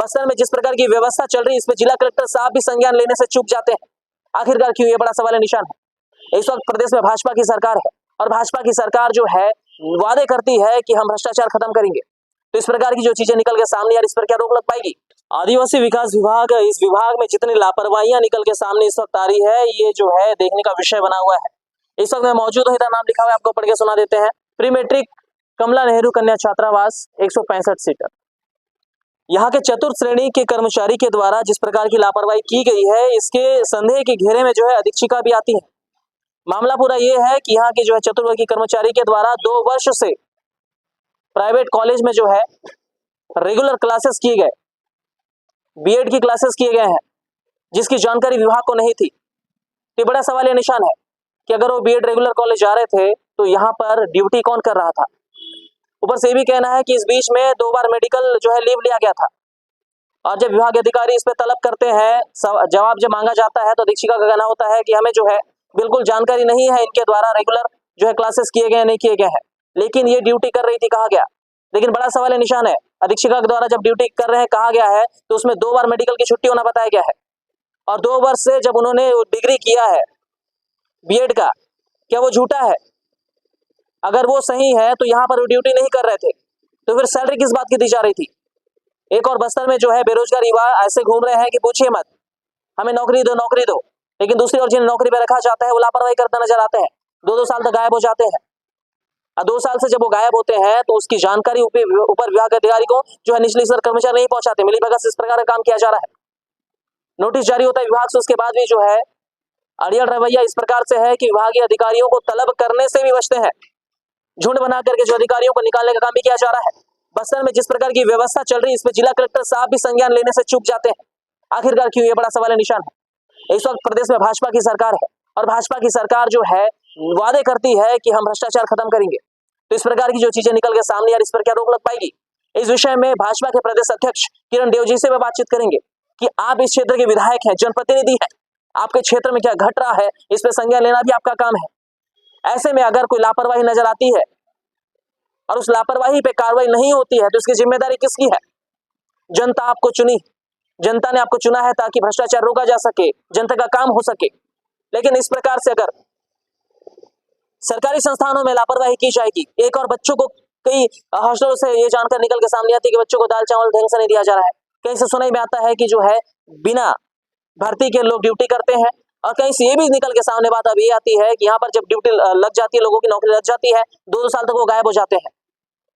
बस्तर में जिस प्रकार की व्यवस्था चल रही है, इसमें जिला कलेक्टर साहब भी संज्ञान लेने से चूक जाते हैं। आखिरकार क्यों, ये बड़ा सवाल निशान है। इस वक्त प्रदेश में भाजपा की सरकार है और भाजपा की सरकार जो है वादे करती है कि हम भ्रष्टाचार खत्म करेंगे, तो इस प्रकार की जो चीजें निकल के सामने यार, इस पर क्या रोक लग पाएगी। आदिवासी विकास विभाग, इस विभाग में जितनी लापरवाहियां निकल के सामने इस वक्त आ रही है, ये जो है देखने का विषय बना हुआ है। इस वक्त मैं मौजूद हूं, इधर नाम लिखा हुआ है, आपको पढ़ के सुना देते हैं। प्री मैट्रिक कमला नेहरू कन्या छात्रावास 165 सीटर। यहाँ के चतुर्थ श्रेणी के कर्मचारी के द्वारा जिस प्रकार की लापरवाही की गई है, इसके संदेह के घेरे में जो है अधीक्षिका भी आती है। मामला पूरा ये है कि यहाँ के जो है चतुर्वर्गीय कर्मचारी के द्वारा 2 वर्ष से प्राइवेट कॉलेज में जो है रेगुलर क्लासेस किए गए, बीएड की क्लासेस किए गए हैं, जिसकी जानकारी विभाग को नहीं थी। तो बड़ा सवाल ये निशान है कि अगर वो बीएड रेगुलर कॉलेज जा रहे थे तो यहाँ पर ड्यूटी कौन कर रहा था। ऊपर से ये भी कहना है कि इस बीच में 2 बार मेडिकल जो है लीव लिया गया था, और जब विभाग अधिकारी इस पे तलब करते हैं, जवाब जब मांगा जाता है, तो अधीक्षिका का कहना होता है कि हमें जो है बिल्कुल जानकारी नहीं है इनके द्वारा रेगुलर जो है क्लासेस किए गए नहीं किए गए हैं, लेकिन ये ड्यूटी कर रही थी कहा गया। लेकिन बड़ा सवाल निशान है, अधीक्षिका के द्वारा जब ड्यूटी कर रहे हैं कहा गया है, तो उसमें 2 बार मेडिकल की छुट्टी होना बताया गया है, और 2 वर्ष से जब उन्होंने डिग्री किया है बीएड का, क्या वो झूठा है? अगर वो सही है तो यहाँ पर वो ड्यूटी नहीं कर रहे थे, तो फिर सैलरी किस बात की दी जा रही थी। एक और बस्तर में जो है बेरोजगार युवा ऐसे घूम रहे हैं कि पूछिए मत, हमें नौकरी दो नौकरी दो, लेकिन दूसरी ओर जिन्हें नौकरी पर रखा जाता है वो लापरवाही करते नजर आते हैं, 2-2 साल तक गायब हो जाते हैं। और 2 साल से जब वो गायब होते हैं तो उसकी जानकारी ऊपर विभाग अधिकारी को जो है निचले स्तर कर्मचारी नहीं पहुंचाते। मिलीभगत से इस प्रकार का काम किया जा रहा है। नोटिस जारी होता है विभाग से, उसके बाद भी जो है अड़ियल रवैया इस प्रकार से है कि विभागीय अधिकारियों को तलब करने से भी बचते हैं। झुंड बना करके जो अधिकारियों को निकालने का काम भी किया जा रहा है। बस्तर में जिस प्रकार की व्यवस्था चल रही है, इसमें जिला कलेक्टर साहब भी संज्ञान लेने से चूक जाते हैं। आखिरकार क्यों, ये बड़ा सवाल निशान है। इस वक्त प्रदेश में भाजपा की सरकार है और भाजपा की सरकार जो है वादे करती है कि हम भ्रष्टाचार खत्म करेंगे, तो इस प्रकार की जो चीजें निकल के सामने यार, इस पर क्या रोक लग पाएगी। इस विषय में भाजपा के प्रदेश अध्यक्ष किरण देव जी से मैं बातचीत करेंगे कि आप इस क्षेत्र के विधायक हैं, जनप्रतिनिधि हैं, आपके क्षेत्र में क्या घट रहा है, इस पर संज्ञान लेना भी आपका काम है। ऐसे में अगर कोई लापरवाही नजर आती है और उस लापरवाही पे कार्रवाई नहीं होती है, तो इसकी जिम्मेदारी किसकी है। जनता आपको चुनी, जनता ने आपको चुना है ताकि भ्रष्टाचार रोका जा सके, जनता का काम हो सके। लेकिन इस प्रकार से अगर सरकारी संस्थानों में लापरवाही की जाएगी, एक और बच्चों को कई हॉस्टलों से ये जानकर निकल के सामने आती है कि बच्चों को दाल चावल ढंग से नहीं दिया जा रहा है। कहीं से सुनाई में आता है कि जो है बिना भर्ती के लोग ड्यूटी करते हैं, और कहीं से ये भी निकल के सामने बात अब ये आती है कि यहाँ पर जब ड्यूटी लग जाती है, लोगों की नौकरी लग जाती है, 2-2 साल तक वो गायब हो जाते हैं।